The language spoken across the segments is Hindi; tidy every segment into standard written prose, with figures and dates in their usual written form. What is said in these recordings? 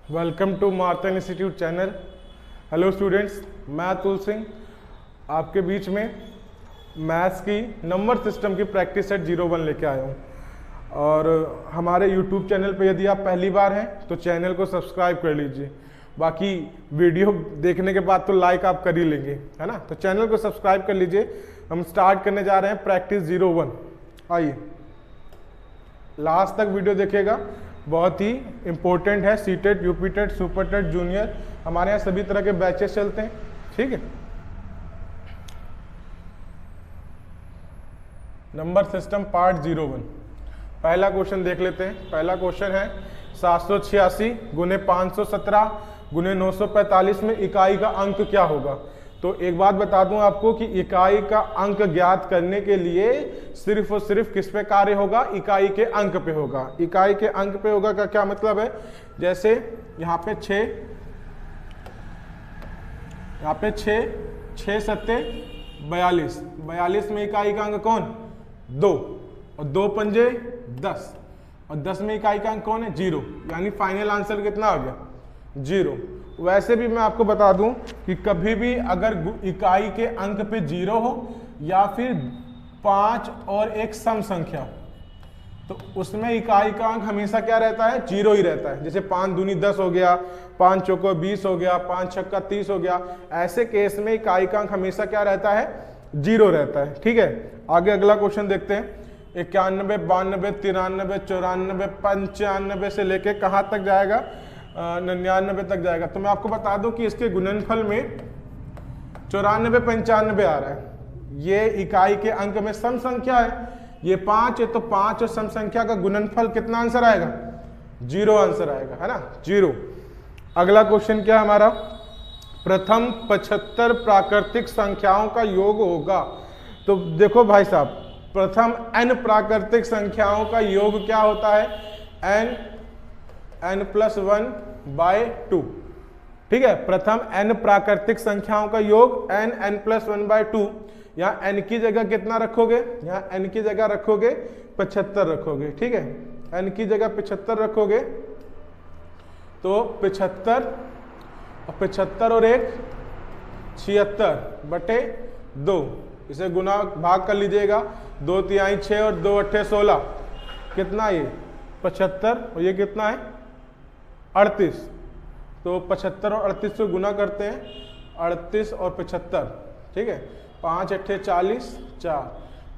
Welcome to Martan institute channel. Hello students, मैं अतुल सिंह आपके बीच में मैथ्स की नंबर सिस्टम की प्रैक्टिस सेट 01 लेके आया हूँ। और हमारे यूट्यूब चैनल पे यदि आप पहली बार हैं तो चैनल को सब्सक्राइब कर लीजिए। बाकी वीडियो देखने के बाद तो लाइक आप कर ही लेंगे, है ना। तो चैनल को सब्सक्राइब कर लीजिए। हम स्टार्ट करने जा रहे हैं प्रैक्टिस 01। आइए लास्ट तक वीडियो देखिएगा, बहुत ही इंपॉर्टेंट है। सीटेट, यूपीटेट, सुपरटेट, जूनियर, हमारे यहाँ सभी तरह के बैचेस चलते हैं, ठीक है। नंबर सिस्टम पार्ट 01, पहला क्वेश्चन देख लेते हैं। पहला क्वेश्चन है 786 गुने 517 गुने 945 में इकाई का अंक क्या होगा। तो एक बात बता दूं आपको कि इकाई का अंक ज्ञात करने के लिए सिर्फ और सिर्फ किस पे कार्य होगा, इकाई के अंक पे होगा। इकाई के अंक पे होगा का क्या मतलब है, जैसे यहाँ पे 6, यहाँ पे 6 सत्ते 42, 42 में इकाई का अंक कौन, 2, और 2 पंजे 10, और 10 में इकाई का अंक कौन है, 0। यानी फाइनल आंसर कितना आ गया, 0। वैसे भी मैं आपको बता दूं कि कभी भी अगर इकाई के अंक पे 0 हो या फिर 5 और एक सम संख्या हो तो उसमें इकाई का अंक हमेशा क्या रहता है, 0 ही रहता है। जैसे 5 दूनी 10 हो गया, 5 चौको 20 हो गया, 5 छक्का 30 हो गया। ऐसे केस में इकाई का अंक हमेशा क्या रहता है, 0 रहता है, ठीक है। आगे अगला क्वेश्चन देखते हैं। 91, 92, 93, 94, 95 से लेके कहाँ तक जाएगा, 99 तक जाएगा। तो मैं आपको बता दूं कि इसके गुणनफल में 94, 95 आ रहा है। ये इकाई के अंक में सम संख्या है, ये 5 है, तो 5 और सम संख्या का गुणनफल कितना आंसर आएगा, 0 आंसर आएगा, है ना, 0। अगला क्वेश्चन क्या है हमारा, प्रथम 75 प्राकृतिक संख्याओं का योग होगा। तो देखो भाई साहब, प्रथम n प्राकृतिक संख्याओं का योग क्या होता है, n+1/2, ठीक है। प्रथम n प्राकृतिक संख्याओं का योग n+1/2। यहाँ n की जगह कितना रखोगे, यहाँ n की जगह रखोगे 75 रखोगे, ठीक है। n की जगह 75 रखोगे तो 75 और 75 और 1 76/2, इसे गुना भाग कर लीजिएगा। 2 तिहाई 6 और 2 अट्ठे 16, कितना ये 75, और ये कितना है 38। तो 75 और 38 से गुना करते हैं, 38 और 75, ठीक है। 5 अट्ठे 40, 4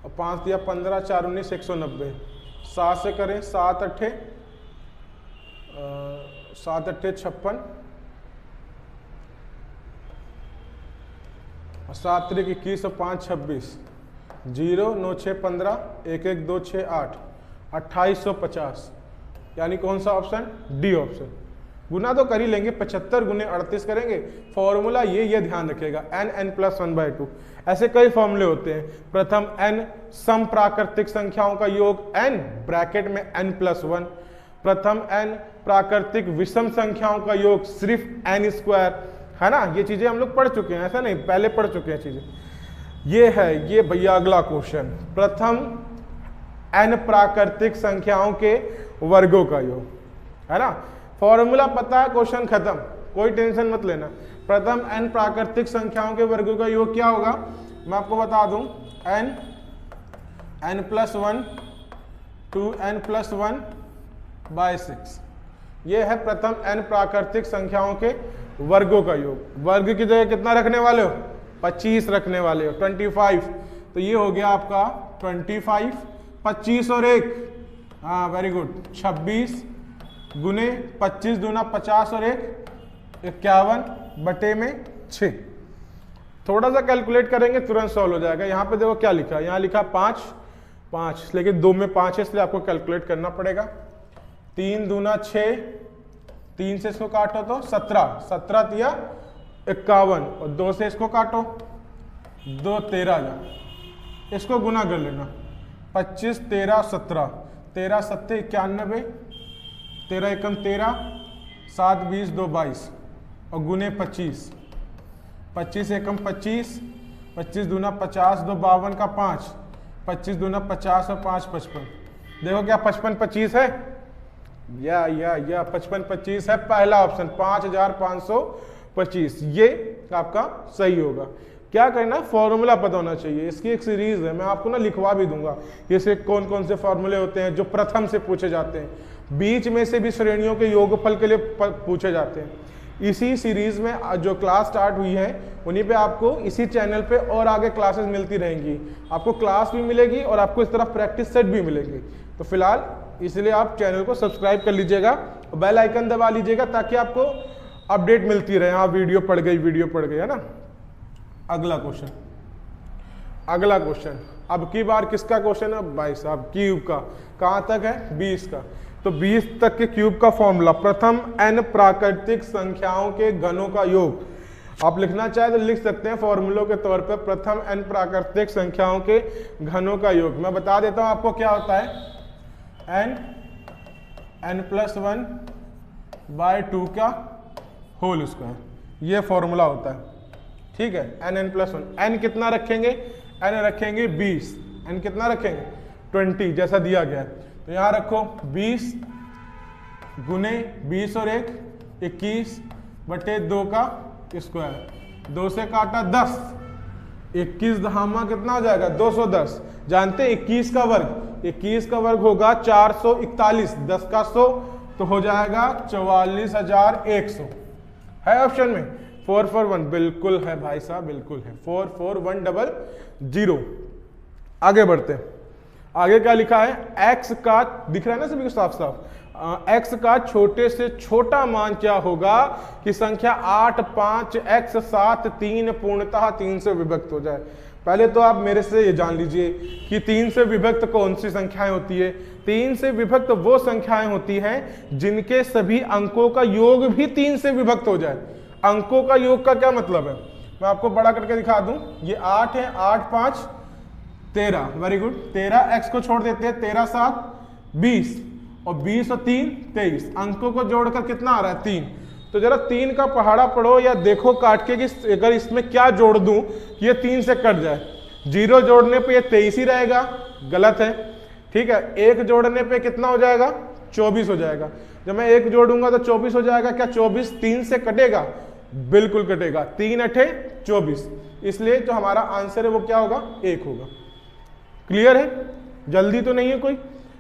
और 5 दिया 15, 4 19 190। 7 से करें, 7 अट्ठे 56 और 7 त्रिक 21 और 5 26, 0 9 6 15, 1 1 2 6 8, 2850। यानी कौन सा ऑप्शन, डी ऑप्शन। गुना तो कर ही लेंगे, 75 गुने 38 करेंगे। फॉर्मूला ये ध्यान रखिएगा, n+1/2। ऐसे कई फॉर्मूले होते हैं। प्रथम n सम प्राकृतिक संख्याओं का योग n ब्रैकेट में n+1। प्रथम n प्राकृतिक विषम संख्याओं का योग सिर्फ n², है ना। ये चीजें हम लोग पढ़ चुके हैं, ऐसा नहीं, पहले पढ़ चुके हैं चीजें। ये है, ये भैया अगला क्वेश्चन, प्रथम n प्राकृतिक संख्याओं के वर्गों का योग, है ना। फॉर्मूला पता है, क्वेश्चन खत्म, कोई टेंशन मत लेना। प्रथम n प्राकृतिक संख्याओं के वर्गों का योग क्या होगा, मैं आपको बता दूं, n+1 2n+1/6। ये है प्रथम n प्राकृतिक संख्याओं के वर्गों का योग। वर्ग की जगह कितना रखने वाले हो, 25 रखने वाले हो, 25। तो ये हो गया आपका 25, 25 और 1, हाँ वेरी गुड, 26 गुने 25 दूना 50 और 1 51/6। थोड़ा सा कैलकुलेट करेंगे तुरंत सॉल्व हो जाएगा। यहाँ पे देखो क्या लिखा है, यहाँ लिखा 5 5, लेकिन 2 में 5 है इसलिए आपको कैलकुलेट करना पड़ेगा। 3 दूना 6, 3 से इसको काटो तो 17, 17 तिया 51, और 2 से इसको काटो, 2 13 जा, इसको गुना कर लेना, 25 13 17, 13 7 91, 13 एकम 13, 7 20 2 22, और गुने 25, 25 एकम 25, 25 दूना 50, 2 52 का 5, 25 दूना 50 और 5 55। देखो क्या 55 25 है, या 5525 है पहला ऑप्शन, 5525 ये आपका सही होगा। क्या करना, फॉर्मूला पता होना चाहिए। इसकी एक सीरीज है, मैं आपको ना लिखवा भी दूंगा इससे कौन कौन से फॉर्मूले होते हैं जो प्रथम से पूछे जाते हैं, बीच में से भी श्रेणियों के योगफल के लिए पूछे जाते हैं। इसी सीरीज में जो क्लास स्टार्ट हुई है उन्हीं पे आपको इसी चैनल पे और आगे क्लासेस मिलती रहेंगी, आपको क्लास भी मिलेगी और आपको इस तरह प्रैक्टिस सेट भी मिलेंगे। तो फिलहाल इसलिए आप चैनल को सब्सक्राइब कर लीजिएगा और बेल आइकन दबा लीजिएगा ताकि आपको अपडेट मिलती रहे। हाँ वीडियो पड़ गई है ना। अगला क्वेश्चन अब की बार किसका क्वेश्चन है भाई साहब, क्यूब का। कहाँ तक है, 20 का। तो 20 तक के क्यूब का फॉर्मूला, प्रथम n प्राकृतिक संख्याओं के घनों का योग। आप लिखना चाहे तो लिख सकते हैं फॉर्मूलों के तौर पे, प्रथम n प्राकृतिक संख्याओं के घनों का योग। मैं बता देता हूं आपको क्या होता है, n+1/2 का होल स्क्वायर, ये फॉर्मूला होता है। ठीक है, n+1, n कितना रखेंगे, n रखेंगे 20, n कितना रखेंगे 20 जैसा दिया गया है। तो यहां रखो 20 गुने 20 और 1 21/2 का स्क्वायर, 2 से काटा 10, 21 धामा कितना हो जाएगा 210। जानते हैं 21 का वर्ग होगा 441, 10 का 100 तो हो जाएगा 44,100। है ऑप्शन में 441, बिल्कुल है भाई साहब, बिल्कुल है 44100। आगे बढ़ते हैं, आगे क्या लिखा है, x का, दिख रहा है ना सभी को साफ साफ, x का छोटे से छोटा मान क्या होगा कि संख्या 8 5 x 7 3 पूर्णतः 3 से विभक्त हो जाए। पहले तो आप मेरे से ये जान लीजिए कि 3 से विभक्त कौन सी संख्याएं होती है। 3 से विभक्त वो संख्याएं होती हैं जिनके सभी अंकों का योग भी 3 से विभक्त हो जाए। अंकों का योग का क्या मतलब है, मैं आपको बड़ा करके दिखा दूं। ये 8 है, 8 5 13, वेरी गुड। 13 x को छोड़ देते हैं, 13 7 20 और 20 और 3 23, अंकों को जोड़कर कितना आ रहा है 3। तो जरा 3 का पहाड़ा पढ़ो या देखो काट के कि अगर इसमें क्या जोड़ दूं कि ये 3 से कट जाए। 0 जोड़ने पे ये 23 ही रहेगा, गलत है। ठीक है, 1 जोड़ने पे कितना हो जाएगा 24 हो जाएगा। जब मैं 1 जोड़ूंगा तो 24 हो जाएगा। क्या 24 3 से कटेगा, बिल्कुल कटेगा, 3 8 24, इसलिए जो हमारा आंसर है वो क्या होगा 1 होगा। क्लियर है, जल्दी तो नहीं है कोई।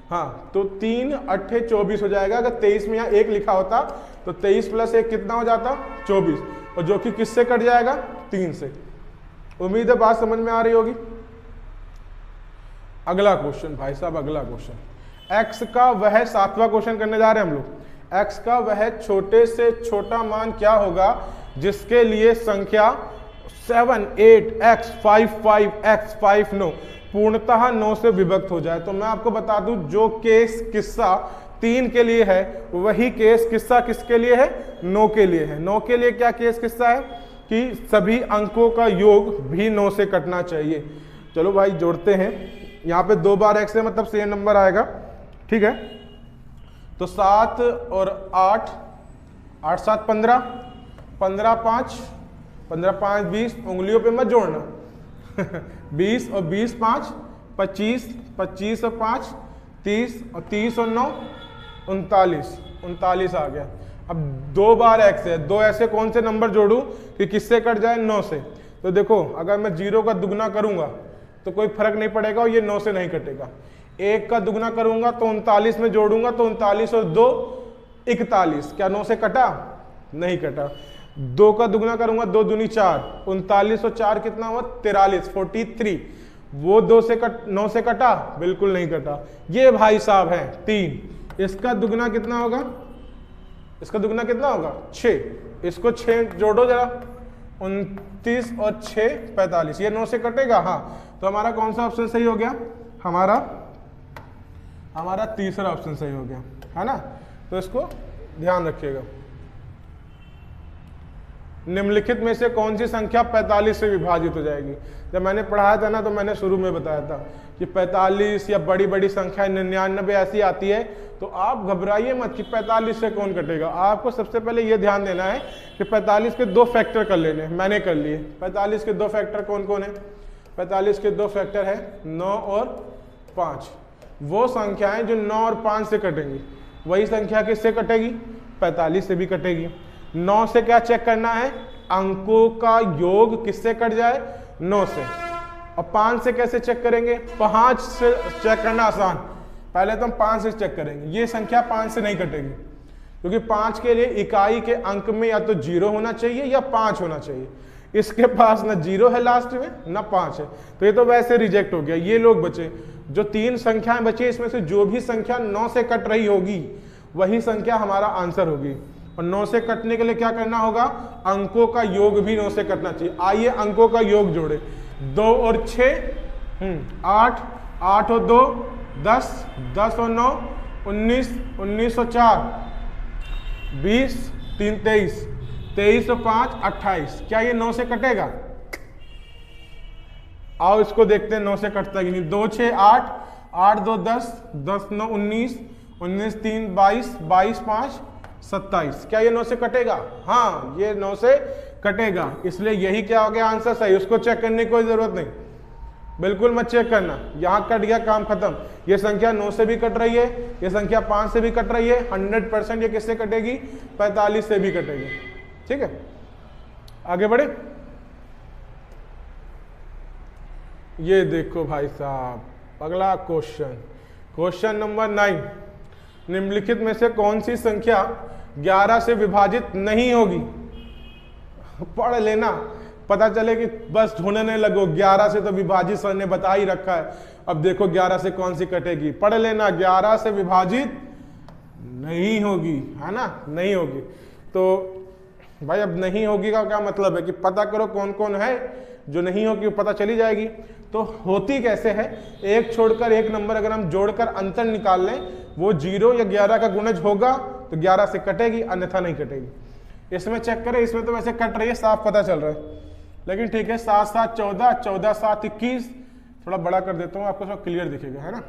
हाँ, तो 3 8 24 हो जाएगा। अगर 23 में यहाँ 1 लिखा होता तो 23 + 1 कितना हो जाता 24, और जो कि किससे कट जाएगा 3 से। उम्मीद है बात समझ में आ रही होगी। अगला क्वेश्चन भाई साहब, अगला क्वेश्चन, x का वह 7वां क्वेश्चन करने जा रहे हैं हम लोग। x का वह छोटे से छोटा मान क्या होगा जिसके लिए संख्या 7 8 x 5 5 x 5 9 पूर्णतः 9 से विभक्त हो जाए। तो मैं आपको बता दूं, जो केस किस्सा 3 के लिए है वही केस किस्सा किसके लिए है 9 के लिए है। 9 के लिए क्या केस किस्सा है कि सभी अंकों का योग भी 9 से कटना चाहिए। चलो भाई जोड़ते हैं, यहाँ पे 2 बार x है मतलब सेम नंबर आएगा। ठीक है, तो 7 और 8 8 7 15 15 5 15 5 20, उंगलियों पे मत जोड़ना 20 और 20 5 25 25 और 5 30 और 30 और 9 39 आ गया। अब 2 बार x है, 2 ऐसे कौन से नंबर जोड़ूं कि किससे कट जाए 9 से। तो देखो, अगर मैं 0 का दुगना करूंगा तो कोई फर्क नहीं पड़ेगा और ये 9 से नहीं कटेगा। 1 का दुगना करूंगा तो 39 में जोड़ूंगा तो 39 और 2 41, क्या 9 से कटा, नहीं कटा। 2 का दुगना करूंगा 2 दूनी 4, 39 और 4 कितना हुआ 43 43, वो 9 से कटा, बिल्कुल नहीं कटा। ये भाई साहब है 3, इसका दुगना कितना होगा, इसका दुगना कितना होगा 6, इसको 6 जोड़ो जरा, 29 और 6 45, ये 9 से कटेगा। हाँ, तो हमारा कौन सा ऑप्शन सही हो गया, हमारा तीसरा ऑप्शन सही हो गया, है ना। तो इसको ध्यान रखिएगा। निम्नलिखित में से कौन सी संख्या 45 से विभाजित हो जाएगी। जब मैंने पढ़ाया था ना तो मैंने शुरू में बताया था कि 45 या बड़ी बड़ी संख्या 99 ऐसी आती है, तो आप घबराइए मत कि 45 से कौन कटेगा। आपको सबसे पहले ये ध्यान देना है कि 45 के 2 फैक्टर कर लेने, मैंने कर लिए। 45 के 2 फैक्टर कौन कौन है, 45 के 2 फैक्टर है 9 और 5। वो संख्याएं जो 9 और 5 से कटेंगी, वही संख्या किससे कटेगी? 45 से भी कटेगी। 9 से क्या चेक करना है? अंकों का योग किससे कट जाए? 9 से। और 5 से कैसे चेक करेंगे? 5 से चेक करना आसान, पहले तो हम 5 से चेक करेंगे। ये संख्या 5 से नहीं कटेगी, क्योंकि 5 के लिए इकाई के अंक में या तो 0 होना चाहिए या 5 होना चाहिए। इसके पास ना 0 है लास्ट में, ना 5 है, तो ये तो वैसे रिजेक्ट हो गया। ये लोग बचे, जो 3 संख्याएं बची, इसमें से जो भी संख्या 9 से कट रही होगी वही संख्या हमारा आंसर होगी। और 9 से कटने के लिए क्या करना होगा? अंकों का योग भी 9 से कटना चाहिए। आइए अंकों का योग जोड़े। 2 और 6 8, 8 और 2 10, 10 और 9 19, 19 और 4 20, 3 23, 23 और 5 28। क्या ये 9 से कटेगा? आओ इसको देखते हैं 9 से कटता कि नहीं। 2 6 8, 8 2 10, 10 9 19, 19 3 22, 22 5 27। क्या ये 9 से कटेगा? हाँ, ये 9 से कटेगा। इसलिए यही क्या हो गया आंसर सही। उसको चेक करने की कोई जरूरत नहीं, बिल्कुल मत चेक करना। यहां कट गया, काम खत्म। ये संख्या 9 से भी कट रही है, ये संख्या 5 से भी कट रही है, 100% ये किससे कटेगी? 45 से भी कटेगी। ठीक है, आगे बढ़े। ये देखो भाई साहब, अगला क्वेश्चन, क्वेश्चन नंबर 9। निम्नलिखित में से कौन सी संख्या 11 से विभाजित नहीं होगी? पढ़ लेना, पता चले कि बस ढूंढने लगो। 11 से तो विभाजित सर ने बता ही रखा है, अब देखो 11 से कौन सी कटेगी। पढ़ लेना, 11 से विभाजित नहीं होगी, है ना, नहीं होगी। तो भाई अब नहीं होगी का क्या मतलब है कि पता करो कौन कौन है जो नहीं होगी, पता चली जाएगी। तो होती कैसे है? एक छोड़कर एक नंबर अगर हम जोड़कर अंतर निकाल लें, वो 0 या 11 का गुणज होगा तो 11 से कटेगी, अन्यथा नहीं कटेगी। इसमें चेक करें, इसमें तो वैसे कट रही है, साफ पता चल रहा है, लेकिन ठीक है। 7 7 14, 14 7 21। थोड़ा बड़ा कर देता हूँ, आपको थोड़ा क्लियर दिखेगा, है ना।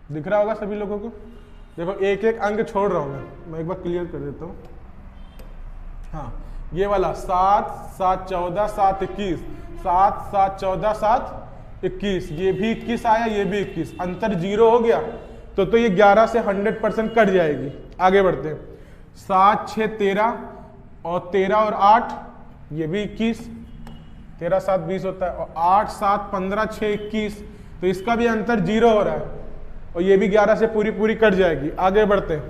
दिख रहा होगा सभी लोगों को। देखो एक एक अंक छोड़ रहा हूँ मैं एक बार क्लियर कर देता हूँ। हाँ, ये वाला 7 7 14 7 21, 7 7 14 7 21, ये भी 21 आया, ये भी 21, अंतर 0 हो गया तो ये 11 से 100% कट जाएगी। आगे बढ़ते हैं। 7 6 13 और 13 और 8, ये भी 21, 13 7 20 होता है, और 8 7 15 6 21, तो इसका भी अंतर 0 हो रहा है, और ये भी 11 से पूरी कट जाएगी। आगे बढ़ते हैं।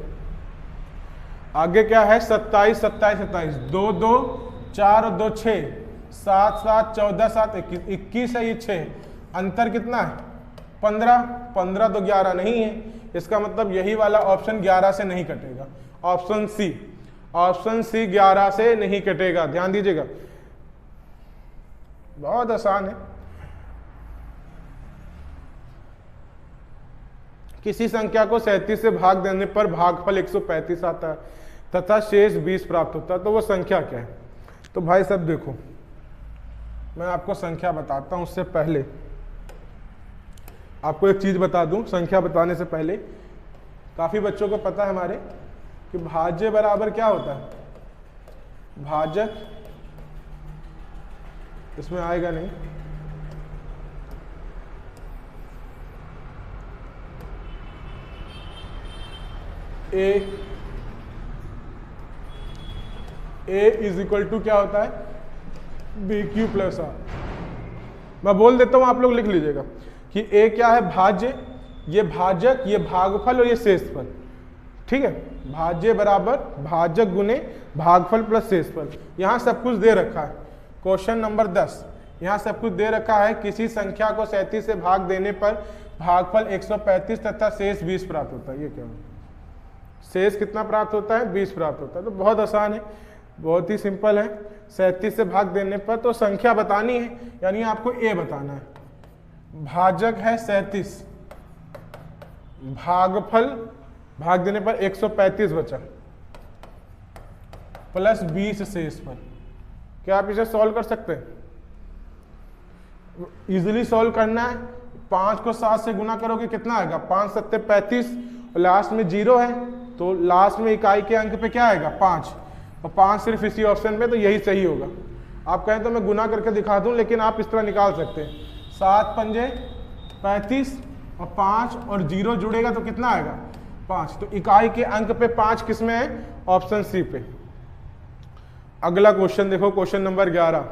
आगे क्या है? 27 27 27, 2 2 4 और 2 6, 7 7 14 7 21, 21 है, ये 6, अंतर कितना है? 15, 15 तो 11 नहीं है, इसका मतलब यही वाला ऑप्शन 11 से नहीं कटेगा। ऑप्शन सी, ऑप्शन सी 11 से नहीं कटेगा, ध्यान दीजिएगा, बहुत आसान है। किसी संख्या को 37 से भाग देने पर भागफल 135 आता है तथा शेष 20 प्राप्त होता है, तो वो संख्या क्या है? तो भाई सब देखो, मैं आपको संख्या बताता हूं, उससे पहले आपको एक चीज बता दूं। संख्या बताने से पहले, काफी बच्चों को पता है हमारे कि भाज्य बराबर क्या होता है? भाजक, इसमें आएगा नहीं, ए इज इक्वल टू क्या होता है? B Q plus R. मैं बोल देता हूं, आप लोग लिख लीजिएगा कि ए क्या है? भाज्य, ये भाजक, ये भागफल और ये शेषफल। ठीक है, भाज्य बराबर भाजक गुने भागफल प्लस शेषफल। यहां सब कुछ दे रखा है। क्वेश्चन नंबर 10, यहां सब कुछ दे रखा है। किसी संख्या को 37 से भाग देने पर भागफल 135 तथा शेष 20 प्राप्त होता है। ये क्या है? शेष कितना प्राप्त होता है? 20 प्राप्त होता है। तो बहुत आसान है, बहुत ही सिंपल है। 37 से भाग देने पर तो संख्या बतानी है, यानी आपको ए बताना है। भाजक है 37, भागफल भाग देने पर 135 बचा, प्लस 20 शेषफल। क्या आप इसे सॉल्व कर सकते हैं? इजीली सॉल्व करना है। 5 को 7 से गुना करोगे कितना आएगा? 5 7 35, और लास्ट में 0 है, तो लास्ट में इकाई के अंक पे क्या आएगा? 5, और 5 सिर्फ इसी ऑप्शन पे, तो यही सही होगा। आप कहें तो मैं गुना करके दिखा दूं, लेकिन आप इस तरह निकाल सकते हैं। 7 पंजे 35, और 5 और 0 जुड़ेगा तो कितना आएगा 5। तो इकाई के अंक पे 5 किस में है, ऑप्शन सी पे। अगला क्वेश्चन देखो, क्वेश्चन नंबर 11।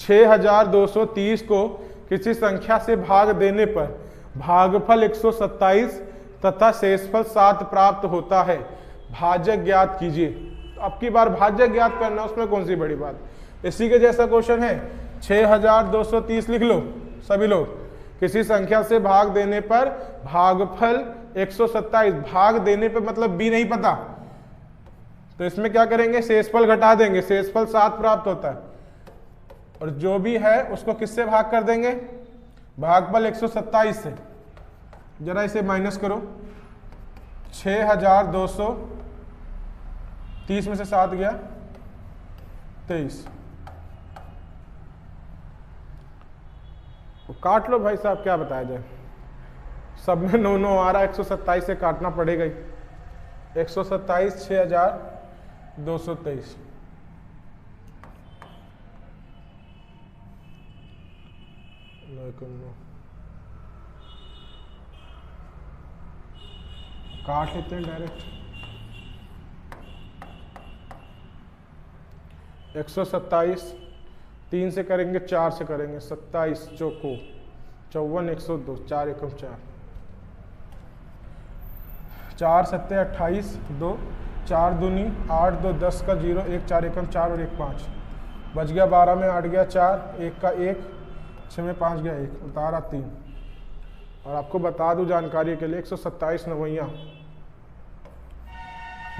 6230 को किसी संख्या से भाग देने पर भागफल 127 तथा शेषफल 7 प्राप्त होता है, भाजक ज्ञात कीजिए। तो अब की बार भाजक ज्ञात करना, उसमें कौन सी बड़ी बात। इसी के जैसा क्वेश्चन है, 6230 लिख लो सभी लोग। किसी संख्या से भाग देने पर भागफल 127, भाग देने पे मतलब बी नहीं पता, तो इसमें क्या करेंगे, शेषफल घटा देंगे, शेषफल 7 प्राप्त होता है, और जो भी है उसको किससे भाग कर देंगे, भागफल 127 से। जरा इसे माइनस करो, 6230 में से 7 गया 23। तो काट लो भाई साहब, क्या बताया जाए, सब में 9 आ रहा है, 127 से काटना पड़ेगा ही। 127 6223। काट लेते हैं डायरेक्ट। 127 3 से करेंगे, 4 से करेंगे, 27 चौको 54 102, 4 एकम 4, 4 सत्ते 28, 2 4 दूनी 8, 2 10 का 0, 1 4 एकम 4 और 1 5 बच गया। 12 में 8 गया 4, 1 का 1, 6 में 5 गया 1, उतारा 3। और आपको बता दूं जानकारी के लिए, 127 नवैया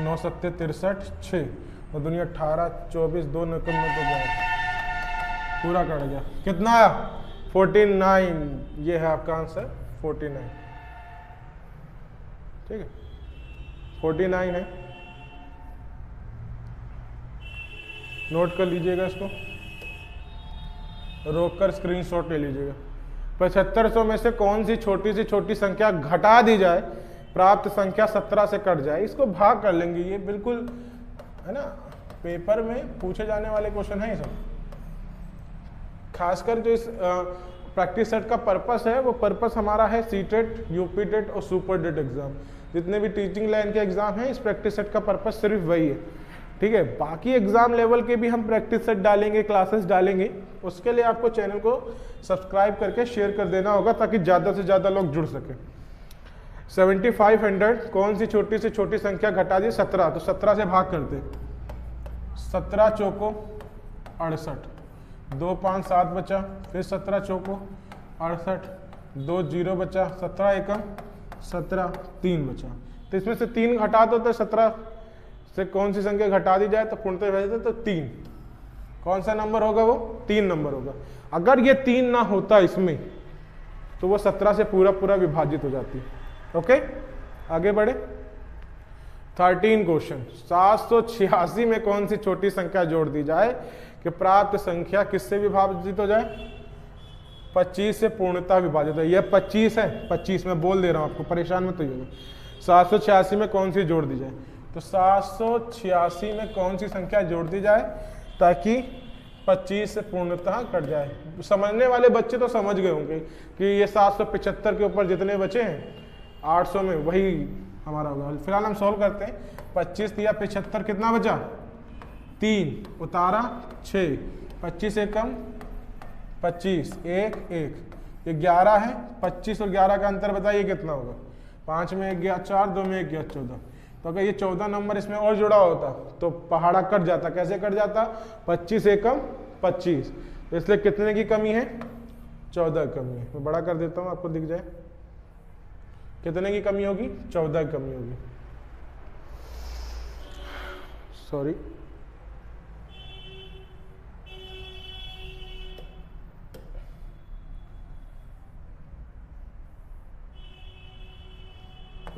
9 सत्ते 63, 6 और दुनिया 18 24, 2 9 9 पूरा कट गया। कितना आया 49। ये है आपका आंसर 49। ठीक है 49 है, नोट कर लीजिएगा, इसको रोककर स्क्रीनशॉट ले लीजिएगा। 7500 में से कौन सी छोटी संख्या घटा दी जाए, प्राप्त संख्या 17 से कट जाए। इसको भाग कर लेंगे, ये बिल्कुल है ना, पेपर में पूछे जाने वाले क्वेश्चन है ये सब। खासकर जो इस प्रैक्टिस सेट का पर्पस है, वो पर्पस हमारा है सीटेट, यूपीटेट और सुपरटेट एग्जाम। जितने भी टीचिंग लाइन के एग्जाम हैं, इस प्रैक्टिस सेट का पर्पस सिर्फ वही है। ठीक है, बाकी एग्जाम लेवल के भी हम प्रैक्टिस सेट डालेंगे, क्लासेस डालेंगे। उसके लिए आपको चैनल को सब्सक्राइब करके शेयर कर देना होगा, ताकि ज़्यादा से ज़्यादा लोग जुड़ सकें। 7500 कौन सी छोटी से छोटी संख्या घटा दी, 17, तो 17 से भाग करते। 17 चौको 68, 2 5 7 बचा, फिर 17 चौको 68, 2 0 बचा, 17 एकम 17, 3 बचा। तो इसमें से 3 घटा दो, तो 17 से कौन सी संख्या घटा दी जाए तो पूर्णतः वैसे तो 3। कौन सा नंबर होगा वो, 3 नंबर होगा। अगर ये 3 ना होता इसमें, तो वो 17 से पूरा विभाजित हो जाती। ओके, आगे बढ़े। 13 क्वेश्चन। 786 में कौन सी छोटी संख्या जोड़ दी जाए कि प्राप्त संख्या किससे विभाजित हो जाए, 25 से पूर्णतः विभाजित है। यह 25 है, 25 में बोल दे रहा हूं आपको, परेशान मत होइएगा। 786 में कौन सी जोड़ दी जाए, तो 786 में कौन सी संख्या जोड़ दी जाए ताकि 25 से पूर्णतः कट जाए। समझने वाले बच्चे तो समझ गए होंगे कि ये 775 के ऊपर जितने बचे हैं 800 में, वही हमारा होगा। फिलहाल हम सॉल्व करते हैं। 25 दिया 75, कितना बचा 3, उतारा 6, 25 एकम 25, 1 1, ये 11 है। 25 और 11 का अंतर बताइए कितना होगा। 5 में 1 गया 4, 2 में 1 गया 14। तो अगर ये 14 नंबर इसमें और जुड़ा होता तो पहाड़ा कट जाता। कैसे कट जाता, 25 एकम 25, तो इसलिए कितने की कमी है, 14 कमी है। मैं बड़ा कर देता हूँ आपको दिख जाए, कितने की कमी होगी, 14 की कमी होगी। सॉरी,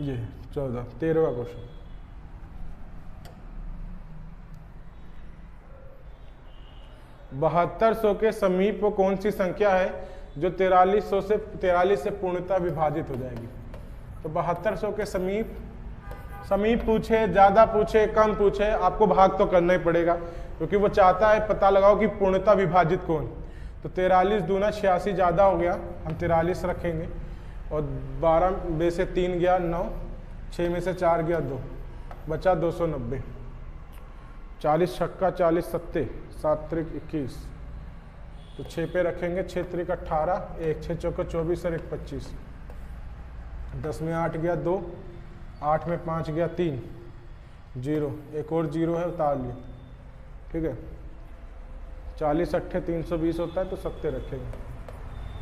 ये 14, 13वां क्वेश्चन। बहत्तर 100 के समीप वो कौन सी संख्या है जो 4300 से पूर्णतः विभाजित हो जाएगी। तो 7200 के समीप पूछे, ज्यादा पूछे, कम पूछे, आपको भाग तो करना ही पड़ेगा, क्योंकि वो चाहता है पता लगाओ कि पूर्णतः विभाजित कौन। तो 43 दूना 86 ज्यादा हो गया, हम 43 रखेंगे। और 12 में से 3 गया 9, 6 में से 4 गया 2, बचा 290। 40 छक्का 40 सत्ते, 7 त्रिक 21, तो 6 पे रखेंगे, 6 त्रिक 18, 1 6 चौका 24 और 1 25। 10 में 8 गया 2, 8 में 5 गया 3, 0, एक और 0 है उतार लिया, ठीक है। 40 अट्ठे 320 होता है तो सत्ते रखेंगे।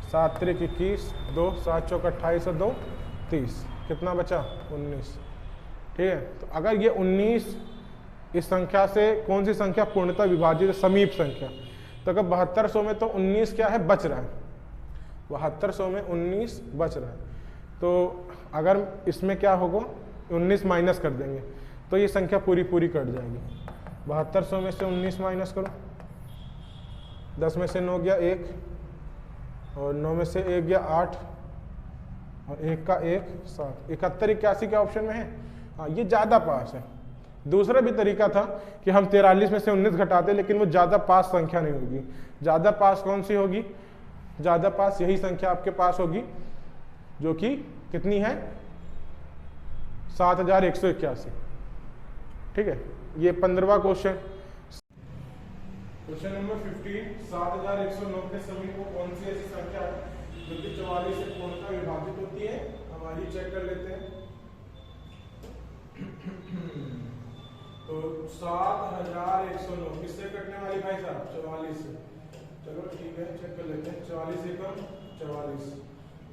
7 त्रिक 21, 2, 7 चौका 28 और 2 30, कितना बचा 19, ठीक है। तो अगर ये 19 इस संख्या से कौन सी संख्या पूर्णतः विभाजित है, समीप संख्या, तो अगर 7200 में तो 19 क्या है, बच रहा है, 7200 में 19 बच रहा है, तो अगर इसमें क्या होगा 19 माइनस कर देंगे तो ये संख्या पूरी कट जाएगी। 7200 में से 19 माइनस करो, 10 में से 9 गया 1, और 9 में से 1 गया 8, और 1 का 1 7, 71 81 के ऑप्शन में है। हाँ, ये ज़्यादा पास है। दूसरा भी तरीका था कि हम 43 में से 19 घटाते, लेकिन वो ज़्यादा पास संख्या नहीं होगी। ज़्यादा पास कौन सी होगी, ज़्यादा पास यही संख्या आपके पास होगी जो कि कितनी है 7181, ठीक है। ये 15वां क्वेश्चन। क्वेश्चन नंबर 15, 7109 के समीप वो कौन सी ऐसी संख्या है जो कि 44 से पूर्णतः विभाजित होती है, हमारी चेक कर लेते हैं। तो 7109 किससे कटने वाली भाई साहब, 44 से। चलो ठीक है, चेक कर लेते हैं। 44 एकम 44,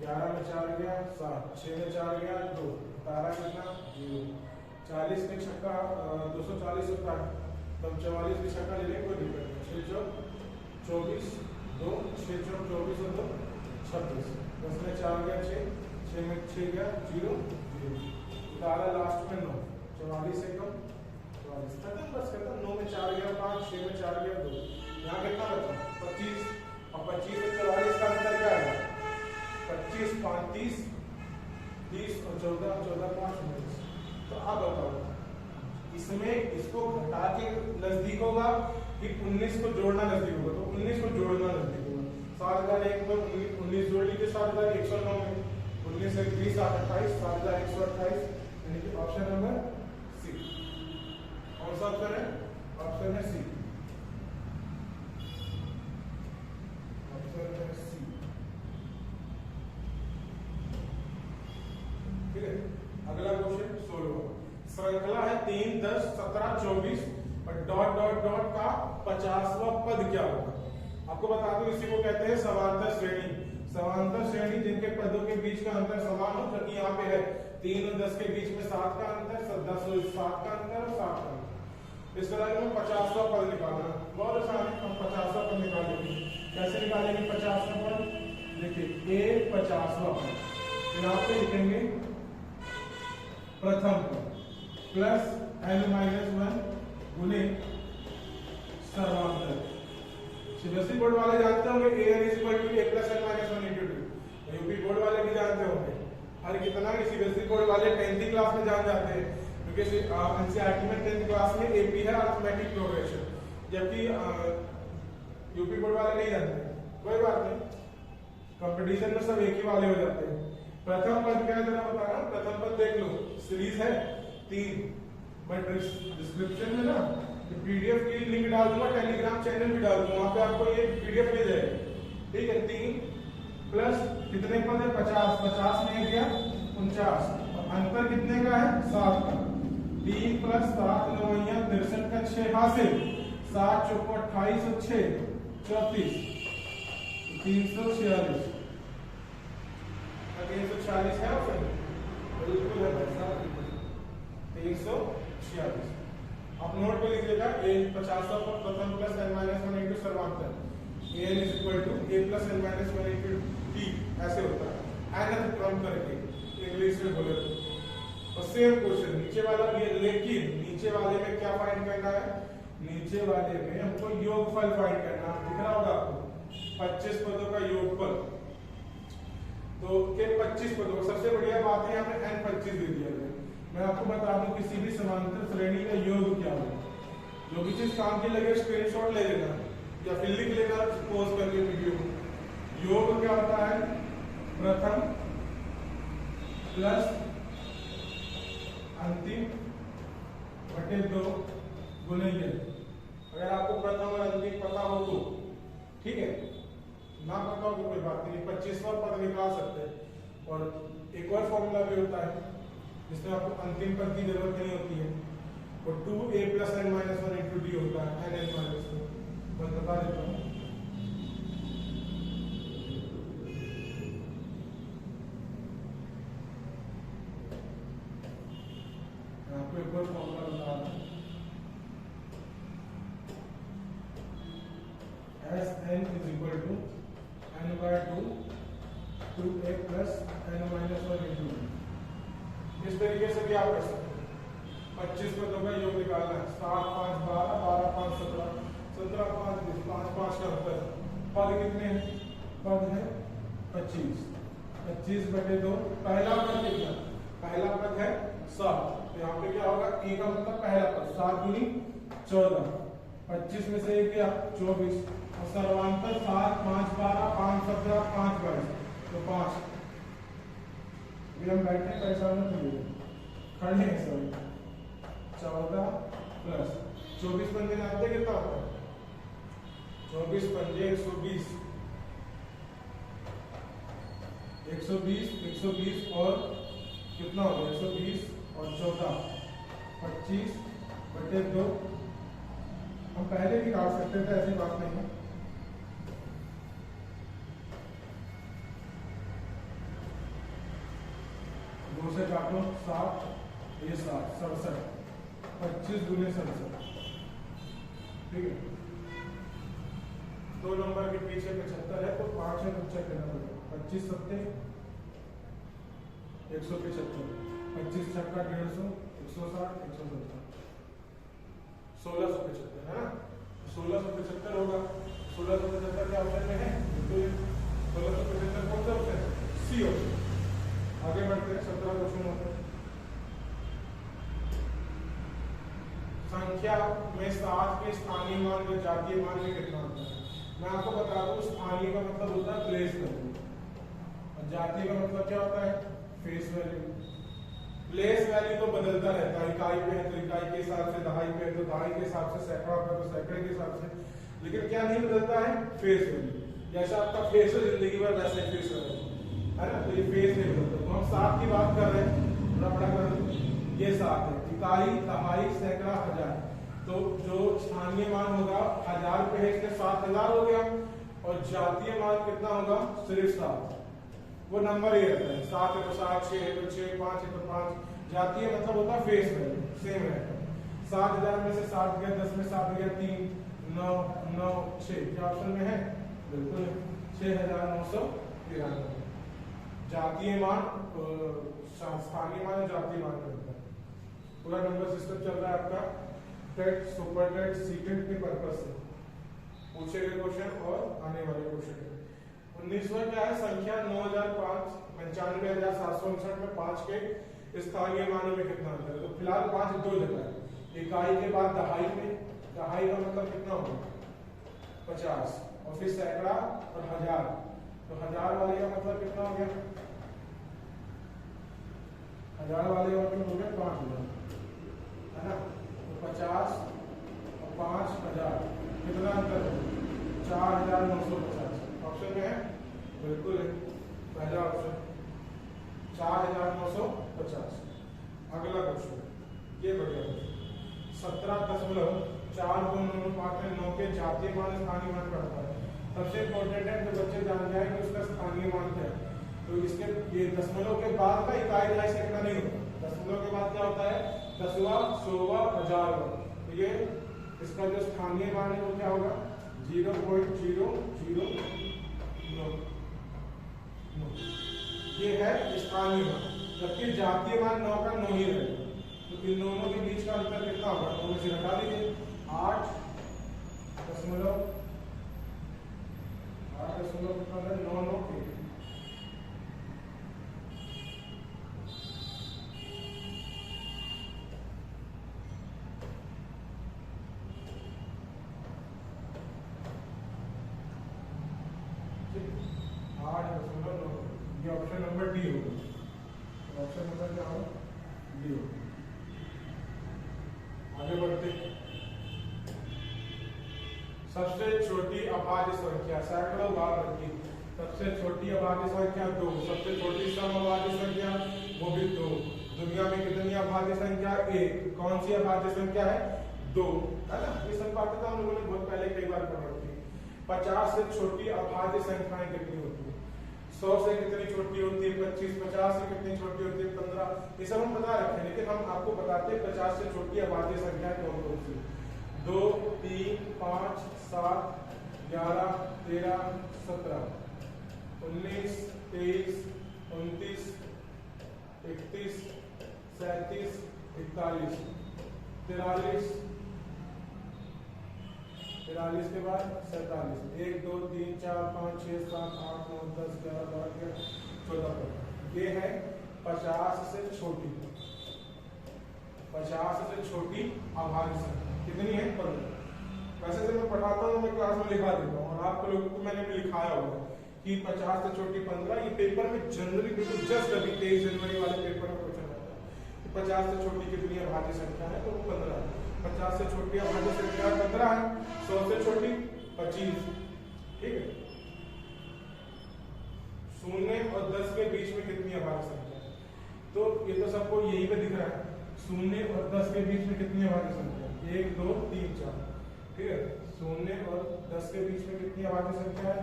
11 में 4 गया 7, 6 में 4 गया 2, 12 कितना 0, 40 में छक्का 240 होता है, तब 44 में छक्का ले लेंगे, कोई दिक्कत नहीं। 6 चौक 24, 2, 6 चौक 24 और 2 26, 10 में 4 गया 6, 6 में 6 गया 0 0, 12 लास्ट में 9, 44 एकम 44, खत्म, बस खत्म। 9 में 4 गया 5, 6 में 4 गया 2, यहाँ कितना बचा 25, और 25 में 44 का अंतर क्या है 25 35 30 और 14 14 5 19। तो अब बताओ इसमें इसको घटा के नजदीक होगा कि 19 को जोड़ना नजदीक होगा, तो 19 को जोड़ना नजदीक होगा। 7001 में 19 जोड़ लीजिए 7109 में, 19 से 20 28, 7128, यानी कि ऑप्शन नंबर सी। कौन सा ऑप्शन है, ऑप्शन है सी, ऑप्शन है सी, ठीक है। अगला क्वेश्चन 16, श्रृंखला है 3 10 17 24 और डॉट डॉट डॉट का 50वां पद क्या होगा। आपको बता दूं इसी को कहते हैं समांतर श्रेणी। समांतर श्रेणी जिनके पदों के बीच का अंतर समान हो, क्योंकि यहाँ पे है 3 और 10 के बीच में 7 का अंतर, 10 और 7 का अंतर और 7 का अंतर। इस तरह में 50वां पद निकालना बहुत आसान है। हम 50वां पद निकालेंगे, कैसे निकालेंगे 50वां पद, देखिए a 50वां पद यहाँ पे लिखेंगे प्रथम पद प्लस n-1 गुने सर्वांतर। सीबीएसई बोर्ड वाले जानते होंगे an = a + n-1 × 2, UP board वाले भी जानते होंगे। हर कितना कि सीबीएसई बोर्ड वाले 10th क्लास में जान जाते हैं, क्योंकि एनसीईआरटी में 10th क्लास में एपी है अरिथमेटिक प्रोग्रेशन, जबकि यूपी बोर्ड वाले नहीं जानते। कोई बात नहीं, कंपटीशन में सब एक ही वाले हो जाते हैं। प्रथम पद क्या है जरा बताना, प्रथम पद देख लो, सीरीज है 3, बट डिस्क्रिप्शन में ना पीडीएफ की लिंक डाल दूंगा, टेलीग्राम चैनल भी डाल दूंगा, वहां पे आपको ये पीडीएफ मिल जाएगी, ठीक है। 3 प्लस कितने पद है 50, 50 में गया 49, और अंतर कितने का है 7 का। 3 + 7 9 63 का 6 हासिल, 7 चौको 28 और 6 34, 346 346 है ऑप्शन, बिल्कुल है भाई साहब, 346। आप नोट पे लिखिएगा a 50वां पद प्रथम plus n-1 × सर्वांतर, an = a + n-1 × t, ऐसे होता है nth क्रम करके इंग्लिश में बोले तो। और सेम क्वेश्चन नीचे वाला भी है, लेकिन नीचे वाले में क्या फाइंड करना है, नीचे वाले में हमको योगफल फाइंड करना है। दिख रहा होगा आपको 25 पदों का योगफल, तो के 25 पदों, सबसे बढ़िया बात है यहाँ पे n 25 दे दिया है। मैं आपको बता दूं किसी भी समांतर श्रेणी का योग क्या है, जो भी चीज काम की लगे स्क्रीनशॉट ले लेना या फिर लिख लेना पॉज करके वीडियो। योग क्या होता है, प्रथम प्लस अंतिम बटे 2 गुने ये। अगर आपको प्रथम और अंतिम पता हो तो ठीक है, ना पता हो तो कोई बात नहीं, 25वां पद निकाल सकते हैं। और एक और फॉर्मूला भी होता है जिसमें आपको अंतिम पद की जरूरत नहीं होती है, और 2a + n - 1 इंटू डी होता है, n n - 1। मैं बता देता हूँ, आपको एक और फॉर्मूला बता रहा हूँ। Sn = n/2 2a + n - 1 into D. इस तरीके से भी आप कर सकते हैं। 25 पदों का योग निकालना है। 7 5 12 12 5 17 17 5 20 5 5 का होता है। पद कितने हैं? पद है 25। 25 बटे 2। पहला पद कितना? पहला पद है 7। तो यहाँ पे क्या होगा? e का मतलब पहला पद 7 दूनी 14। 25 में से 1 गया 24, और सर्वांतर 7 5 12 5 17 5 22 तो 5। अभी हम बैठे परेशान मत होइए, खड़े हैं सभी। 14 प्लस 24 पंजे जानते कितना होता है? 24 पंजे 120, 120 120 और कितना होगा? 120 और 14 25 बटे 2। हम पहले भी काट सकते थे, ऐसी बात नहीं है। 2 से काटो 7, ये 7 67, 25 दूनी 67, ठीक है। 2 नंबर के पीछे 75 है तो 5 है तो चेक करना पड़ेगा। 25 7 175, 25 छक्का 150, 160 170, 1675 है ना? 1675 होगा। 1675 के ऑप्शन में है तो 1675 कौन सा ऑप्शन है? C option. आगे बढ़ते हैं। 17 क्वेश्चन होते हैं। संख्या में 7 के स्थानीय मान व जातीय मान में कितना होता है? मैं आपको बता दूं, स्थानीय का मतलब होता है प्लेस वैल्यू, और जातीय का मतलब क्या होता है? Face value. प्लेस वैल्यू तो बदलता रहता है, इकाई पे है तो इकाई के हिसाब से, दहाई पे है तो दहाई के हिसाब से, सैकड़ा पे तो सैकड़े के हिसाब से, लेकिन क्या नहीं बदलता है? Face value. जैसा आपका फेस है जिंदगी भर वैसे फेस है ना? तो ये फेस नहीं बदलता। तो हम 7 की बात कर रहे हैं, बड़ा कर ये 7 है। इकाई दहाई सैकड़ा हजार, तो जो स्थानीय मान होगा 1000 पे है इसलिए 7000 हो गया, और जातीय मान कितना होगा? सिर्फ 7। वो नंबर ही रहता है, 7 है तो 7, 6 है तो 6, 5 है तो 5। जातीय मतलब होता है फेस वैल्यू, सेम रहता है। 7000 में से 7 गया, 10 में 7 गया 3, 9 9 6। क्या ऑप्शन में है? बिल्कुल 6993। जातीय मान स्थानीय मान जातीय मान करता है। पूरा नंबर सिस्टम चल रहा है आपका टेट, सुपर टेट, सीटेट के पर्पस से पूछे गए क्वेश्चन और आने वाले क्वेश्चन। 19वां क्या है? संख्या 9005 95,759 में 5 के स्थानीय मानों में कितना अंतर है? तो फिलहाल 5 दो जगह है, इकाई के बाद दहाई में। दहाई का मतलब कितना होगा? 50, और फिर सैकड़ा और हजार। तो 1000 वाले का मतलब कितना हो गया? 1000 वाले का मतलब हो गया 5000, है ना? तो 50 और 5000 कितना अंतर है? 4950। ऑप्शन में है? बिल्कुल है, पहला ऑप्शन 4950। अगला क्वेश्चन ये बढ़िया क्वेश्चन। 17.429 में 9 के जातीय मान स्थानीय मान पड़ता है। सबसे इंपॉर्टेंट है तो बच्चे जान जाए कि उसका स्थानीय मान क्या है। तो इसके ये दशमलव के बाद का इकाई दहाई सैकड़ा नहीं होता, दशमलव के बाद क्या होता है? दसवां, सौवां, हजारवां। तो ये इसका जो स्थानीय मान है वो क्या होगा? 0.0009। ये है स्थानीय मान, जबकि जातीय मान 9 का 9 ही रहेगा। तो इन दोनों के बीच का अंतर कितना होगा? 9 में से घटा दीजिए, 8.9 8.9। ये ऑप्शन नंबर डी होगा। ऑप्शन नंबर क्या होगा? 0। आगे बढ़ते। सबसे छोटी अभाज्य संख्या सैकड़ों बार रखी। सबसे छोटी अभाज्य संख्या 2, सबसे छोटी समअभाज्य संख्या वो भी 2। दुनिया में कितनी अभाज्य संख्या? 1। कौन सी अभाज्य संख्या है? 2, है ना? ये सब बातें तो हम लोगों ने बहुत पहले कई बार पढ़ रखी। 50 से छोटी अभाज्य संख्याएं कितनी होती है? 100 से कितनी छोटी होती है? 25। 50 से कितनी छोटी होती है? 15। ये सब हम बता रखे हैं, लेकिन हम आपको बताते हैं 50 से छोटी अभाज्य संख्या कौन कौन सी? 2, 3, 5, 7, 11, 13, 17, 19, 23, 29, 31, 37, 41, 43, 43 के बाद 47, 1, 2, 3, 4, 5, 6, 7, 8, 9, 10, 11, 12, 14। ये है 50 से छोटी, 50 से छोटी अभाज्य संख्या कितनी है? 15। वैसे जब मैं पढ़ाता हूँ मैं क्लास में लिखा देता हूँ, और आप लोगों को मैंने भी लिखाया होगा कि 50 से छोटी 15। ये पेपर में जनरली बिल्कुल जस्ट अभी 23 जनवरी वाले पेपर में पूछा जाता है 50 से छोटी कितनी अभाज्य संख्या है, तो वो 15 है। 50 से छोटी अभाज्य संख्या 15 है। 100 से छोटी 25, ठीक है। 0 और 10 के बीच में कितनी अभाज्य संख्या है? तो ये तो सबको यही पे दिख रहा है। 0 और 10 के बीच में कितनी अभाज्य संख्या? 1, 2, 3, 4, ठीक है। 0 और 10 के बीच में कितनी अभाज्य संख्या है?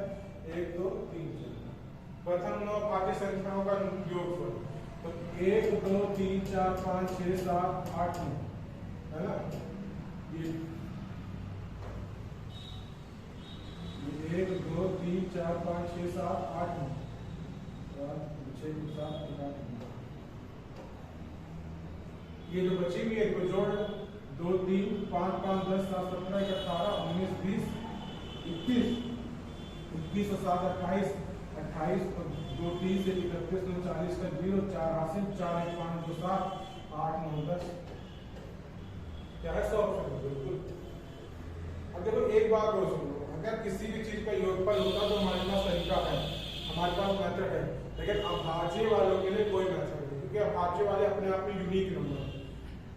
1, 2, 3, 4। प्रथम 9 अभाज्य संख्याओं का योगफल, तो 1, 2, 3, 4, 5, 6, 7, 8, 9, है ना? ये 1, 2, 3, 4, 5, 6, 7, 8, 9, 6, 7, 8, 9। ये जो बची हुई है इसको जोड़ 2, 3, 5, 5, 10, 7, 17, 18, 19, 20, 21, 21 और 7, 28, 28 और 2, 30 से 31, 39 का 0, 4 हासिल, 4, 1, 5, 2, 7, 8, 9, 10। क्या है? 100 ऑप्शन है बिल्कुल। अब देखो एक बात और सुन लो, अगर किसी भी चीज का योगफल होता तो हमारे पास तरीका है, हमारे पास मेथड है, लेकिन अभाज्य वालों के लिए कोई मेथड नहीं, क्योंकि अभाज्य वाले अपने आप में यूनिक नंबर,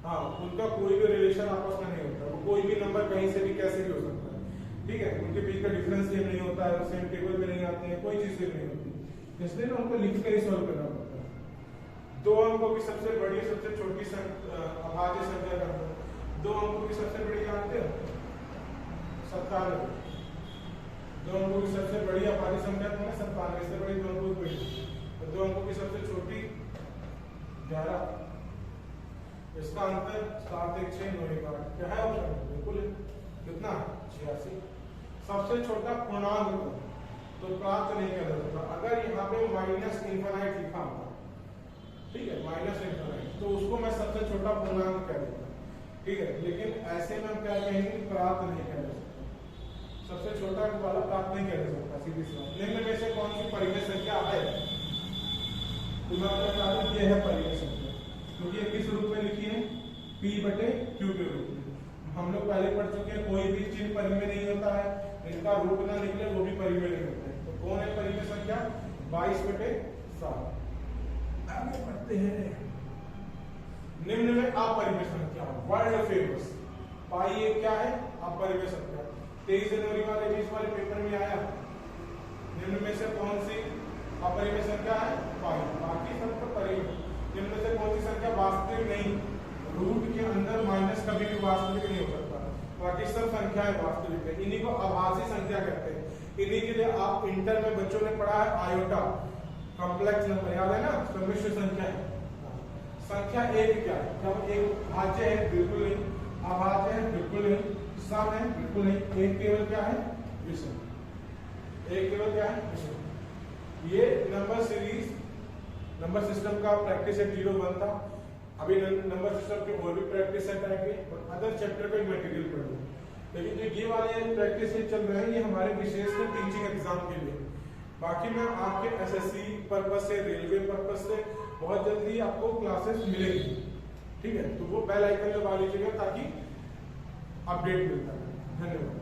हाँ, उनका कोई भी रिलेशन आपस में नहीं होता, वो कोई भी नंबर कहीं से भी कैसे भी हो सकता है, ठीक है। उनके बीच का डिफरेंस सेम नहीं होता है, सेम टेबल में नहीं आते हैं, कोई चीज सेम नहीं होती, इसलिए ना उनको लिख कर ही सॉल्व करना पड़ता है। 2 अंकों की सबसे बड़ी सबसे छोटी अभाज्य संख्या का 2 अंकों की सबसे बड़ी जानते हो? 97। 2 अंकों की सबसे बड़ी अभाज्य संख्या कौन है? 97। इससे बड़ी 2 अंकों की बड़ी, तो 2 अंकों की सबसे छोटी 11। इसका अंतर 7, 1, 6, 9, 1, 8। क्या है ऑप्शन? बिल्कुल कितना? 86। सबसे छोटा पूर्णांक तो प्राप्त नहीं किया जा सकता। अगर यहाँ पे माइनस इनफाइनाइट लिखा होगा, ठीक है, माइनस इनफाइनाइट, तो उसको मैं सबसे छोटा पूर्णांक कह देता, ठीक है। लेकिन ऐसे में हम क्या कहेंगे? प्राप्त नहीं किया जा सकता, सबसे छोटा वाला प्राप्त नहीं किया जा सकता, सीधी सी बात। निम्न में से कौन सी परिमेय संख्या है? तो मैं आपको बता दूं, ये है परिमेय संख्या, क्योंकि ये किस रूप में लिखी है? P/Q के रूप में। हम लोग पहले पढ़ चुके हैं, कोई भी चिन्ह परिमेय नहीं होता है, इनका रूप ना निकले वो भी परिमेय नहीं होता है। तो कौन है परिमेय संख्या? 22/7। आगे बढ़ते हैं। निम्न में अपरिमेय संख्या, वर्ल्ड फेमस पाई, ये क्या है? अपरिमेय संख्या। 23 जनवरी वाले 20 वाले पेपर में आया। निम्न में से कौन सी अपरिमेय संख्या है? पाई, बाकी सब तो परिमेय। निम्न में से कौन सी संख्या वास्तविक नहीं? रूट के अंदर माइनस कभी भी वास्तविक नहीं हो सकता, बाकी सब संख्याएं वास्तविक है। इन्हीं को अभाज्य संख्या कहते हैं। इन्हीं के लिए आप इंटर में बच्चों ने पढ़ा है आयोटा, कॉम्प्लेक्स नंबर, याद है ना? सम्मिश्र संख्या है। संख्या एक क्या है? जब एक भाज्य है? बिल्कुल नहीं। अभाज्य है? बिल्कुल नहीं। सम है? बिल्कुल नहीं। एक केवल क्या है? विषम। एक केवल क्या है? विषम। ये नंबर सीरीज, नंबर सिस्टम का प्रैक्टिस सेट 01 था। अभी नंबर सिस्टम के और भी प्रैक्टिस सेट आएंगे और अदर चैप्टर का मटेरियल पढ़ेंगे, लेकिन जो ये वाले प्रैक्टिस सेट चल रहे हैं ये हमारे विशेष टीचिंग एग्जाम के लिए। बाकी मैं आपके एसएससी पर्पस से, रेलवे पर्पस से बहुत जल्दी आपको क्लासेस मिलेगी, ठीक है। तो वो बेल आइकन दबा लीजिएगा ताकि अपडेट मिलता है। धन्यवाद।